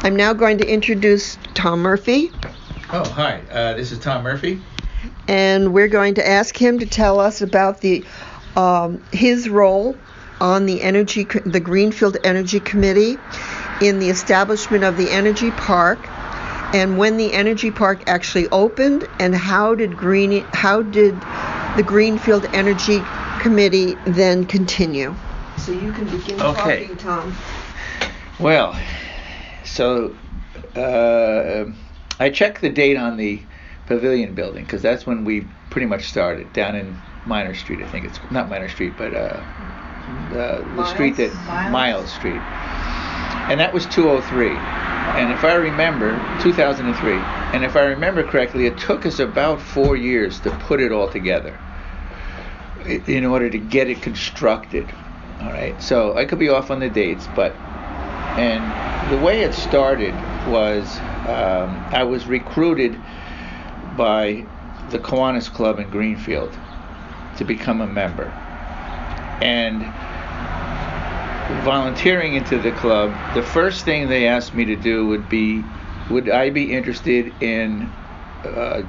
I'm now going to introduce Tom Murphy. Oh, hi. This is Tom Murphy. And we're going to ask him to tell us about his role on the Greenfield Energy Committee in the establishment of the Energy Park, and when the Energy Park actually opened, and how did the Greenfield Energy Committee then continue. So you can begin talking, Tom. Well, so I checked the date on the Pavilion building, because that's when we pretty much started, down in Minor Street. I think it's not Minor Street, but the street that Miles Street, and that was 2003. And if I remember, 2003, and if I remember correctly, it took us about 4 years to put it all together in order to get it constructed. All right, so I could be off on the dates, and the way it started was I was recruited by the Kiwanis Club in Greenfield to become a member, and volunteering into the club, the first thing they asked me to do would I be interested in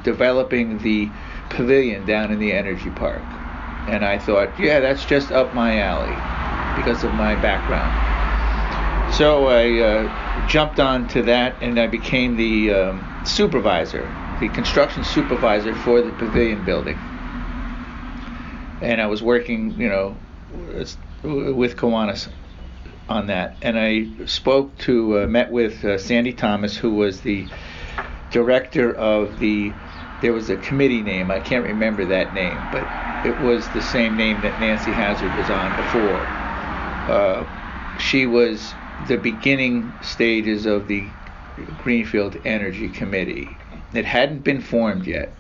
developing the pavilion down in the Energy Park. And I thought, yeah, that's just up my alley because of my background. So I jumped on to that, and I became the supervisor, the construction supervisor for the pavilion building. And I was working, with Kiwanis on that. And I met with Sandy Thomas, who was the director of there was a committee name, I can't remember that name, but it was the same name that Nancy Hazard was on before. She was the beginning stages of the Greenfield Energy Committee. It hadn't been formed yet,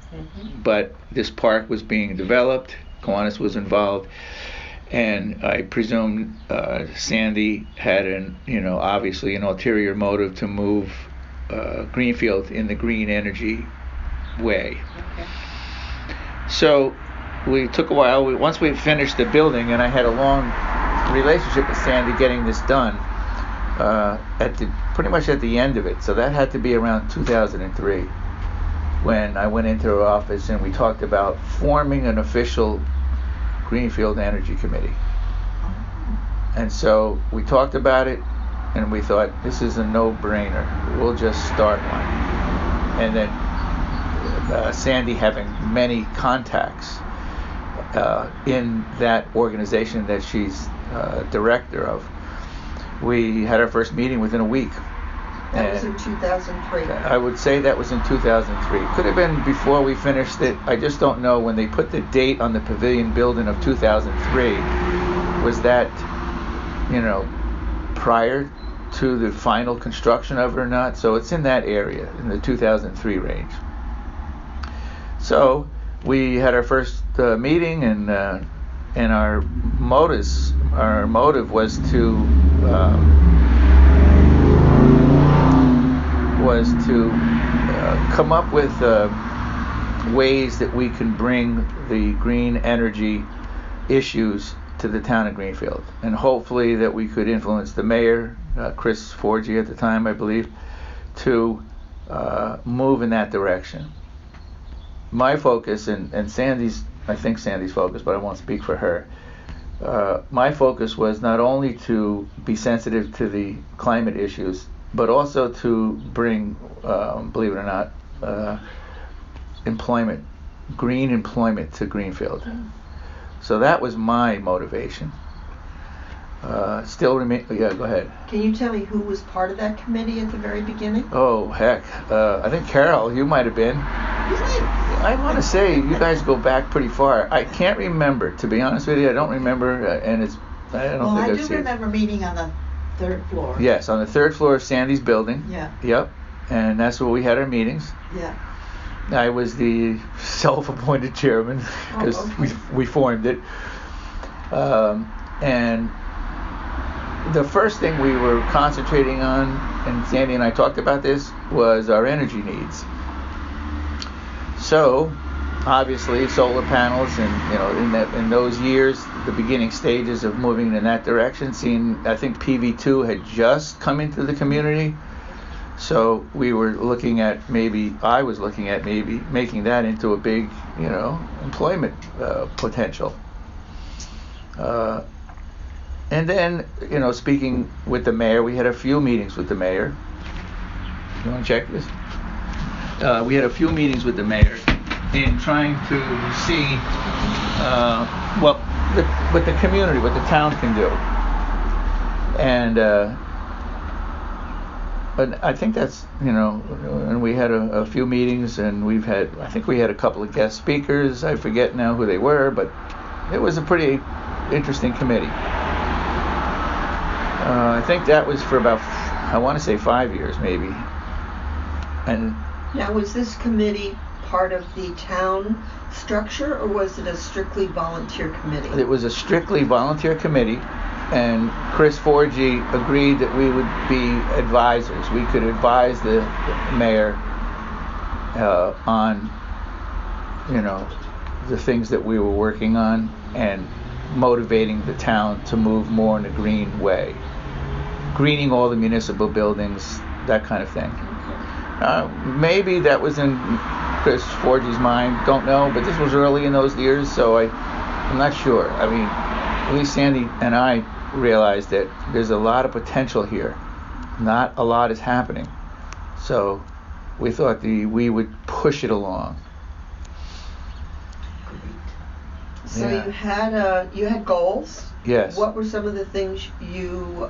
but this park was being developed. Kiwanis was involved, and I presume Sandy had obviously an ulterior motive to move Greenfield in the green energy way. Okay. So we took a while. Once we finished the building, and I had a long relationship with Sandy getting this done, pretty much at the end of it. So that had to be around 2003 when I went into her office and we talked about forming an official Greenfield Energy Committee. And so we talked about it, and we thought, this is a no-brainer. We'll just start one. And then Sandy, having many contacts in that organization that she's director of, we had our first meeting within a week. That was in 2003. I would say that was in 2003. Could have been before we finished it. I just don't know. When they put the date on the pavilion building of 2003, was that, prior to the final construction of it or not? So it's in that area, in the 2003 range. So we had our first meeting, and our motive was to come up with ways that we can bring the green energy issues to the town of Greenfield, and hopefully that we could influence the mayor, Chris Forgy at the time, I believe, to move in that direction. My focus, and Sandy's, I think Sandy's focus, but I won't speak for her, my focus was not only to be sensitive to the climate issues, but also to bring, believe it or not, green employment to Greenfield. So that was my motivation. Yeah, go ahead. Can you tell me who was part of that committee at the very beginning? Oh, heck. I think Carol, you might have been. I want to say you guys go back pretty far. I can't remember, to be honest with you. I don't remember, and I do remember meeting on the third floor. Yes, on the third floor of Sandy's building. Yeah. Yep. And that's where we had our meetings. Yeah. I was the self-appointed chairman because we formed it. And the first thing we were concentrating on, and Sandy and I talked about this, was our energy needs. So, obviously, solar panels, and in those years, the beginning stages of moving in that direction, I think PV2 had just come into the community. So we were looking at I was looking at maybe making that into a big, employment potential. And then, speaking with the mayor, we had a few meetings with the mayor. You want to check this? We had a few meetings with the mayor in trying to see what the community, what the town can do. And I think that's, and we had a few meetings, and I think we had a couple of guest speakers. I forget now who they were, but it was a pretty interesting committee. I think that was for about, I want to say 5 years maybe. And now, was this committee part of the town structure, or was it a strictly volunteer committee? It was a strictly volunteer committee, and Chris Forgy agreed that we would be advisors. We could advise the mayor on, the things that we were working on and motivating the town to move more in a green way. Greening all the municipal buildings, that kind of thing. Maybe that was in Chris Forgy's mind, don't know, but this was early in those years, so I'm not sure. I mean, at least Sandy and I realized that there's a lot of potential here. Not a lot is happening. So we thought we would push it along. So yeah. you had goals? Yes. What were some of the things you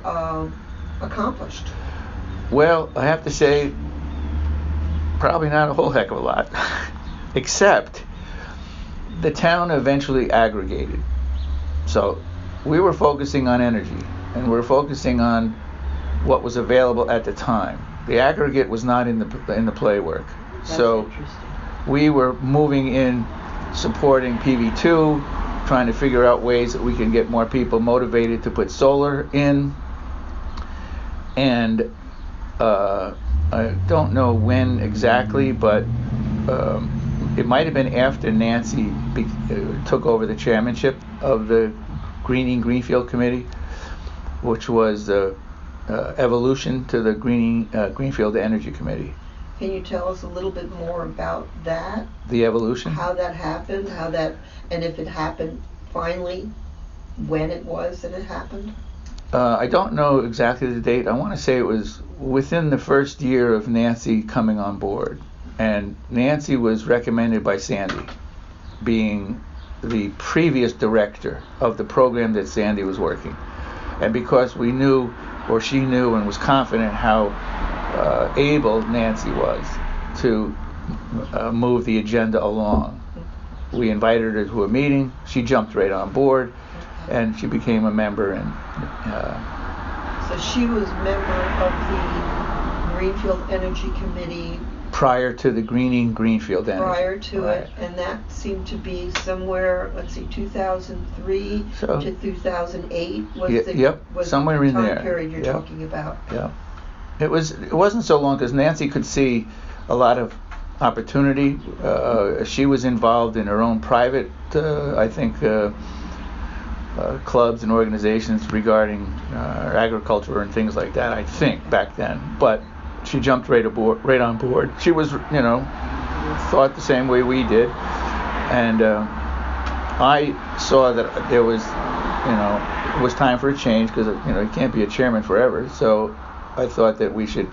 accomplished? Well, I have to say, probably not a whole heck of a lot, except the town eventually aggregated. So we were focusing on energy, and we were focusing on what was available at the time. The aggregate was not in the play work. That's so interesting. We were moving in, supporting PV2, trying to figure out ways that we can get more people motivated to put solar in. And I don't know when exactly, but it might have been after Nancy took over the chairmanship of the Greenfield Committee, which was the evolution to the Greenfield Energy Committee. Can you tell us a little bit more about that? The evolution? How that happened, and if it happened finally, when it was that it happened? I don't know exactly the date. I want to say it was within the first year of Nancy coming on board. And Nancy was recommended by Sandy, being the previous director of the program that Sandy was working. And because we knew, or she knew and was confident how able Nancy was to move the agenda along, we invited her to a meeting. She jumped right on board, and she became a member. And so she was a member of the Greenfield Energy Committee prior to the Greenfield Energy. Prior to right. it, and that seemed to be somewhere, 2003 to 2008 was somewhere the in time there. period you're talking about. Yeah. It wasn't so long because Nancy could see a lot of opportunity. She was involved in her own private, I think, clubs and organizations regarding agriculture and things like that, I think, back then. But she jumped right on board. She was, thought the same way we did. And I saw that there was, it was time for a change because, you can't be a chairman forever. So I thought that we should,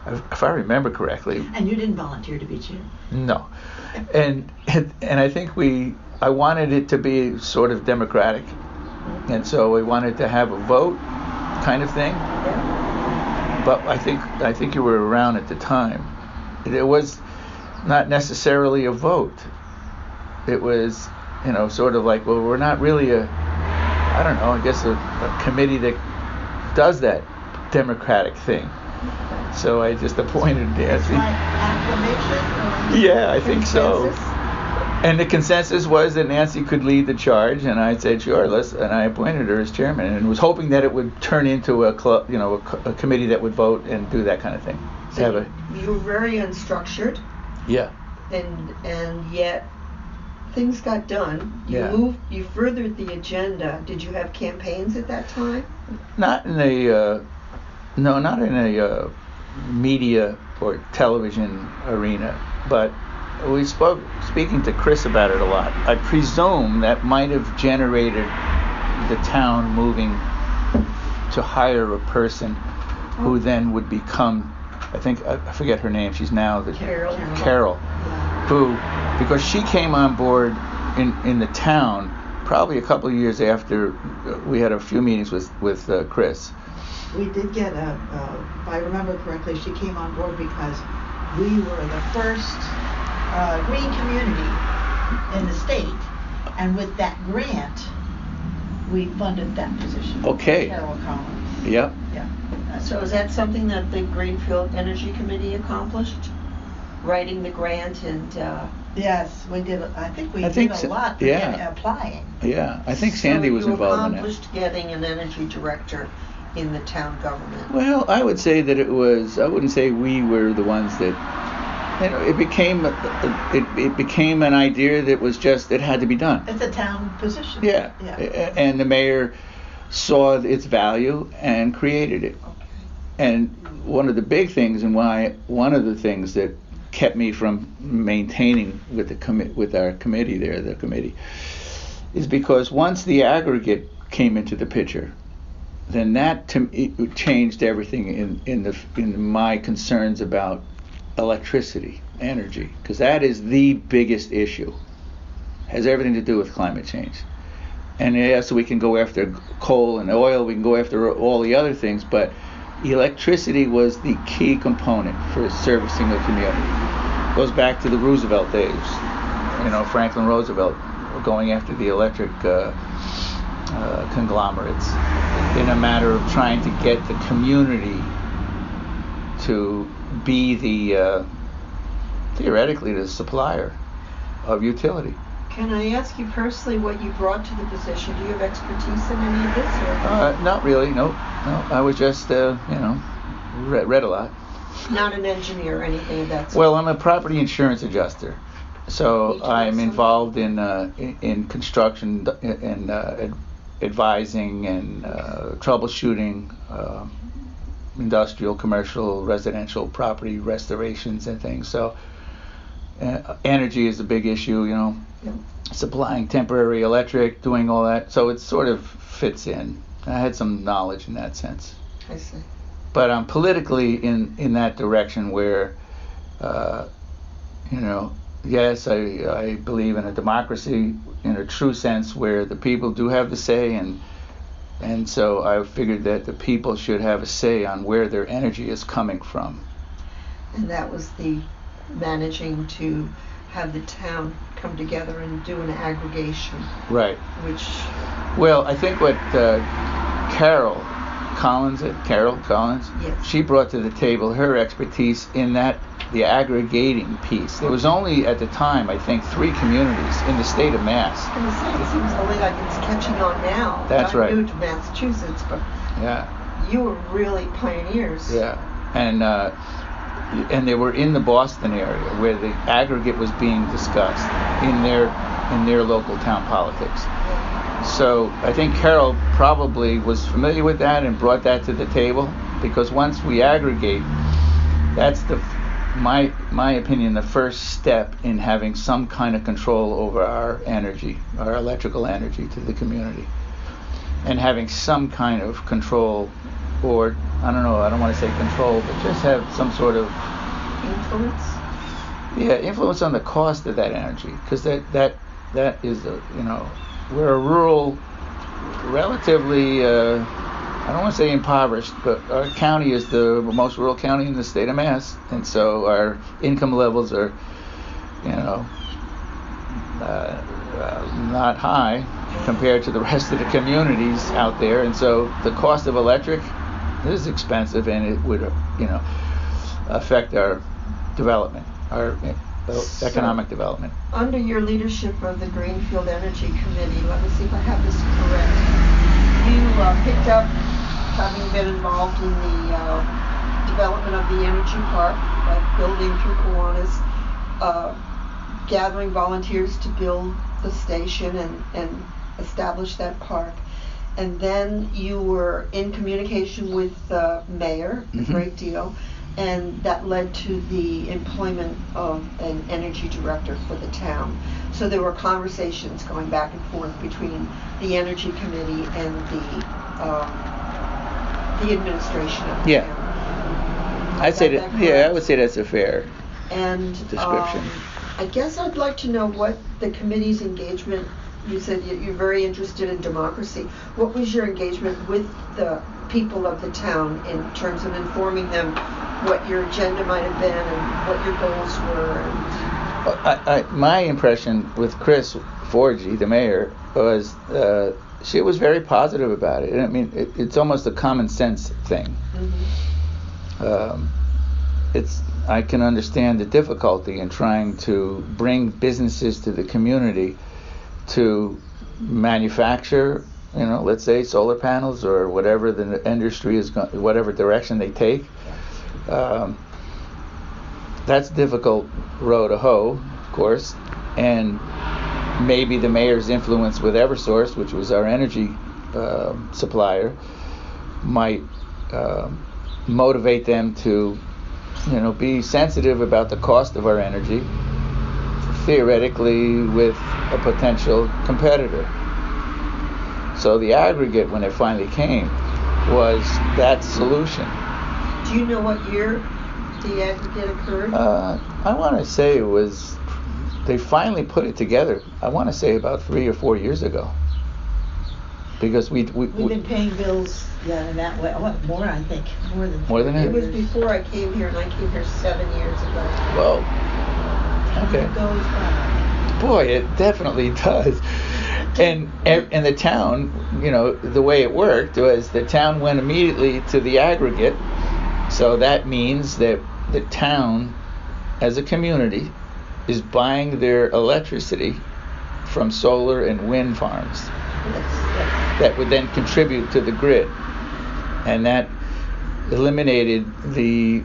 if I remember correctly. And you didn't volunteer to be chair? No. And I think I wanted it to be sort of democratic. And so we wanted to have a vote kind of thing. Yeah. But I think you were around at the time. It was not necessarily a vote. It was, sort of like, well, we're not really a committee that does that democratic thing. So I just appointed Nancy. By acclamation? Yeah, I think so. And the consensus was that Nancy could lead the charge, and I said, sure, and I appointed her as chairman, and was hoping that it would turn into a club, a committee that would vote and do that kind of thing. So you were very unstructured. Yeah. And yet things got done. You furthered the agenda. Did you have campaigns at that time? Not in a media or television arena, but speaking to Chris about it a lot. I presume that might have generated the town moving to hire a person who then would become, I forget her name, she's now the Carol, who, because she came on board in the town probably a couple of years after we had a few meetings with Chris. We did get if I remember correctly, she came on board because we were the first green community in the state, and with that grant, we funded that position. Okay. Carol Collins. Yep. Yeah. So is that something that the Greenfield Energy Committee accomplished? Writing the grant and... Yes, we did. I think we did a lot for applying. Yeah, I think Sandy was involved in it. So you accomplished getting an energy director in the town government. Well, I would say that it was, I wouldn't say we were the ones that, it became an idea that was just, it had to be done. It's a town position. Yeah. And the mayor saw its value and created it. Okay. And one of the big things, and one of the things that kept me from maintaining with our committee there, the committee, is because once the aggregate came into the picture, then that it changed everything in my concerns about electricity, energy, because that is the biggest issue. Has everything to do with climate change. And yes, we can go after coal and oil, we can go after all the other things, but electricity was the key component for servicing the community. It goes back to the Roosevelt days, Franklin Roosevelt going after the electric conglomerates in a matter of trying to get the community to be theoretically the supplier of utility. Can I ask you personally what you brought to the position? Do you have expertise in any of this? Or? Not really, no. I was just, read a lot. Not an engineer or anything of that sort? Well, I'm a property insurance adjuster. So I'm involved in construction and advising and troubleshooting industrial, commercial, residential property restorations and things. So energy is a big issue, supplying temporary electric, doing all that. So it sort of fits in. I had some knowledge in that sense. I see. But I'm politically in that direction where, yes, I believe in a democracy in a true sense where the people do have the say, and so I figured that the people should have a say on where their energy is coming from. And that was the managing to have the town come together and do an aggregation. Right. Which... Well, I think what Carol Collins, yes, she brought to the table her expertise in the aggregating piece. There was only, at the time, I think, 3 communities in the state of Mass. I was going to say, it seems only like it's catching on now. That's right. I'm new to Massachusetts, but you were really pioneers. Yeah, and they were in the Boston area where the aggregate was being discussed in their local town politics. So I think Carol probably was familiar with that and brought that to the table, because once we aggregate, that's my opinion, the first step in having some kind of control over our energy, our electrical energy to the community, and having some kind of control, or I don't want to say control, but just have some sort of influence. Yeah, influence on the cost of that energy, because that is we're a rural, relatively, I don't want to say impoverished, but our county is the most rural county in the state of Mass, and so our income levels are, not high compared to the rest of the communities out there, and so the cost of electric is expensive, and it would, affect our development, our economic development. Under your leadership of the Greenfield Energy Committee, let me see if I have this correct. You picked up, having been involved in the development of the energy park, building through Kiwanis, gathering volunteers to build the station and establish that park. And then you were in communication with the mayor a great deal, and that led to the employment of an energy director for the town. So there were conversations going back and forth between the energy committee and the administration of the town. I would say that's a fair and description. I guess I'd like to know what the committee's engagement. You said you're very interested in democracy. What was your engagement with the people of the town in terms of informing them what your agenda might have been and what your goals were? My impression with Chris Forgy, the mayor, was she was very positive about it. And I mean, it's almost a common sense thing. Mm-hmm. I can understand the difficulty in trying to bring businesses to the community to manufacture, let's say solar panels or whatever the industry is going, whatever direction they take. That's a difficult row to hoe, of course, and maybe the mayor's influence with Eversource, which was our energy supplier, might motivate them to, be sensitive about the cost of our energy, theoretically with a potential competitor. So the aggregate, when it finally came, was that solution. Do you know what year the aggregate occurred? I want to say they finally put it together, I want to say about 3 or 4 years ago. Because we've been paying bills in that way. More, I think. More than that? It was before I came here, and I came here 7 years ago. Well, okay. It goes by. Boy, it definitely does. And the town, the way it worked was the town went immediately to the aggregate. So that means that the town, as a community, is buying their electricity from solar and wind farms that would then contribute to the grid. And that eliminated the,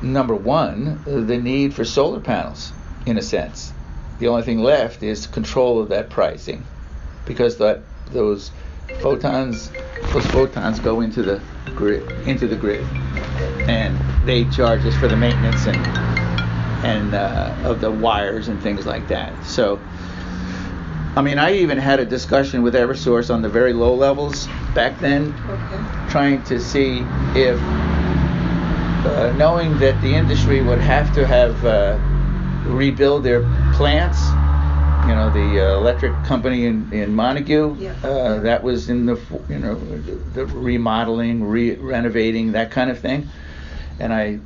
number one, the need for solar panels, in a sense. The only thing left is control of that pricing, because those photons go into the grid, and they charge us for the maintenance and of the wires and things like that. So, I mean, I even had a discussion with Eversource on the very low levels back then, trying to see if, knowing that the industry would have to have rebuild their plants, the electric company in Montague, that was in the remodeling, renovating, that kind of thing. And I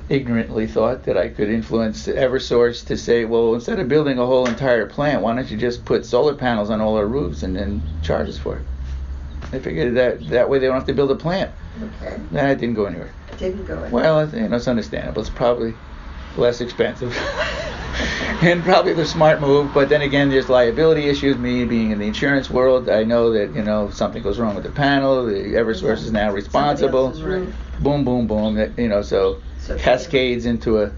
ignorantly thought that I could influence Eversource to say, well, instead of building a whole entire plant, why don't you just put solar panels on all our roofs and then charge us for it? I figured that way they don't have to build a plant. Okay. That didn't go anywhere. Didn't go anywhere. Well, it's understandable. It's probably less expensive and probably the smart move. But then again, there's liability issues. Me being in the insurance world, I know that something goes wrong with the panel, the Eversource is now responsible. Boom, boom, boom. So cascades into a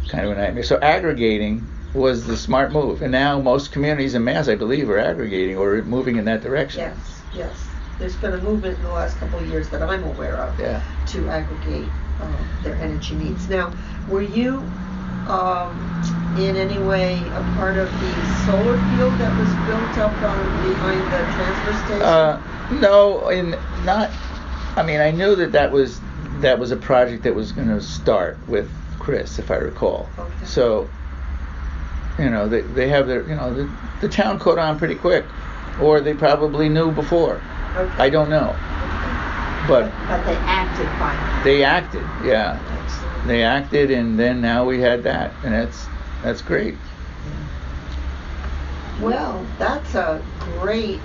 kind of a nightmare. So aggregating was the smart move, and now most communities in Mass, I believe, are aggregating or moving in that direction. Yes. There's been a movement in the last couple of years that I'm aware of to aggregate their energy needs. Now, were you in any way a part of the solar field that was built up behind the transfer station? No, I mean, I knew that was a project that was going to start with Chris, if I recall. Okay. So, they have their, the town caught on pretty quick, or they probably knew before. Okay. I don't know. But they acted finally. They acted, yeah. Excellent. They acted, and then now we had that, and that's great. Well, that's a great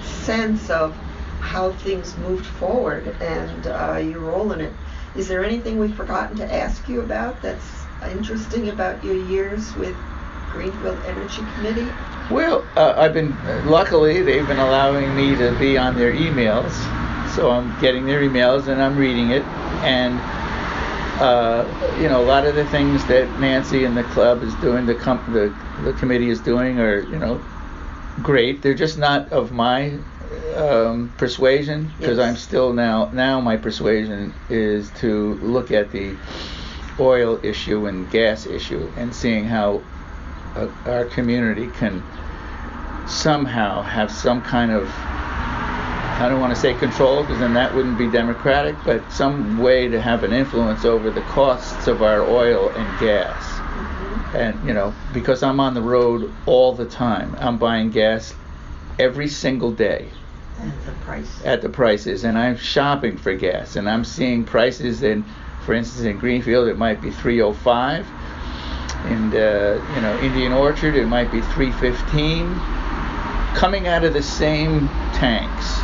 sense of how things moved forward and your role in it. Is there anything we've forgotten to ask you about that's interesting about your years with Greenfield Energy Committee? Well, luckily they've been allowing me to be on their emails, so I'm getting their emails and I'm reading it, and a lot of the things that Nancy and the club is doing, the committee is doing, are great. They're just not of my persuasion, because Yes. I'm still now my persuasion is to look at the oil issue and gas issue and seeing how our community can somehow have some kind of, I don't want to say control, because then that wouldn't be democratic, but some way to have an influence over the costs of our oil and gas. And because I'm on the road all the time, I'm buying gas every single day at the prices, and I'm shopping for gas, and I'm seeing prices for instance, in Greenfield it might be $3.05, and Indian Orchard it might be $3.15, coming out of the same tanks.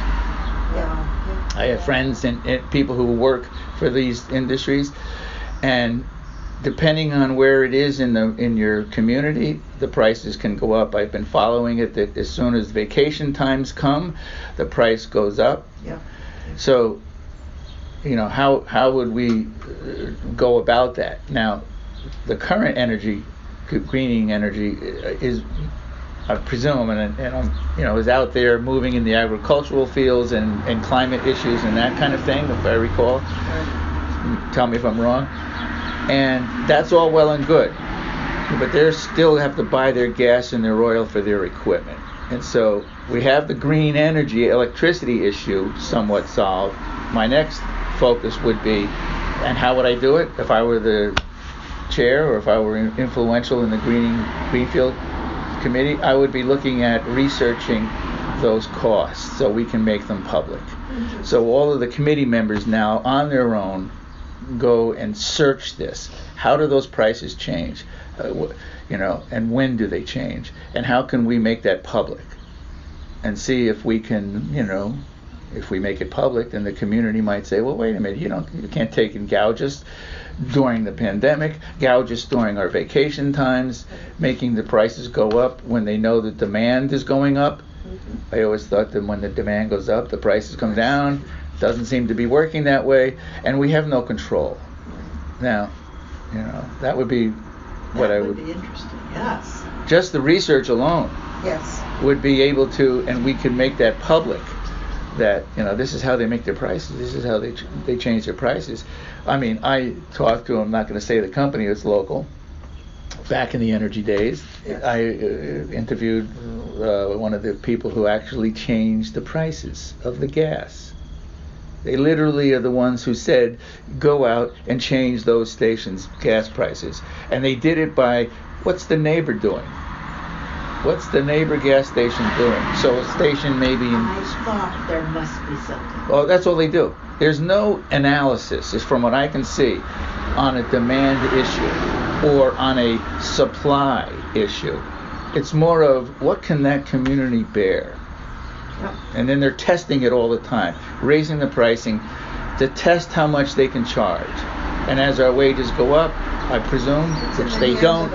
Yeah. I have friends and people who work for these industries, and depending on where it is in your community, the prices can go up. I've been following it that as soon as vacation times come, the price goes up. Yeah. So, how would we go about that? Now, the current energy, greening energy, is, I presume, and is out there moving in the agricultural fields and climate issues and that kind of thing, if I recall. Tell me if I'm wrong. And that's all well and good, but they still have to buy their gas and their oil for their equipment. And so we have the green energy, electricity issue somewhat solved. My next focus would be, and how would I do it if I were the chair or if I were influential in the Greenfield committee? I would be looking at researching those costs so we can make them public. So all of the committee members now on their own go and search this. How do those prices change? And when do they change? And how can we make that public? And see if we can, if we make it public, then the community might say, well, wait a minute, you can't take and gouge us during the pandemic, gouge us during our vacation times, making the prices go up when they know the demand is going up. I always thought that when the demand goes up, the prices come down. Doesn't seem to be working that way, and we have no control. Now, that would be what I would. That would be interesting. Yes. Just the research alone. Yes. Would be able to, and we could make that public. That this is how they make their prices. This is how they change their prices. I mean, I talked to, I'm not going to say the company, it's local. Back in the energy days, Yes. I interviewed one of the people who actually changed the prices of the gas. They literally are the ones who said, go out and change those stations' gas prices. And they did it by, what's the neighbor doing? What's the neighbor gas station doing? So a station maybe I thought there must be something. Oh, that's all they do. There's no analysis, is from what I can see, on a demand issue or on a supply issue. It's more of, what can that community bear? Yep. And then they're testing it all the time, raising the pricing to test how much they can charge. And as our wages go up, I presume, which they don't.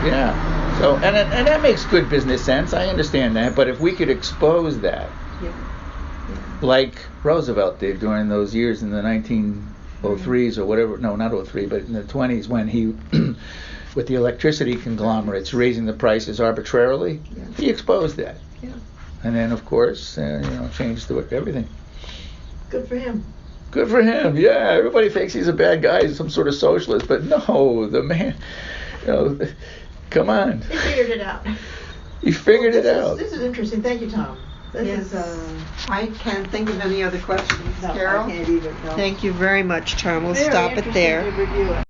Yeah. So and that makes good business sense. I understand that. But if we could expose that, like Roosevelt did during those years in the 1903s or whatever. No, not 03, but in the 20s when he, with the electricity conglomerates raising the prices arbitrarily, he exposed that. Yeah. And then, of course, changed everything. Good for him. Good for him. Yeah, everybody thinks he's a bad guy, he's some sort of socialist, but no, the man, come on. He figured it out. He figured it out. This is interesting. Thank you, Tom. This is, I can't think of any other questions. no, Carol? I can't either. No. Thank you very much, Tom. We'll Very stop it there. interesting to review it.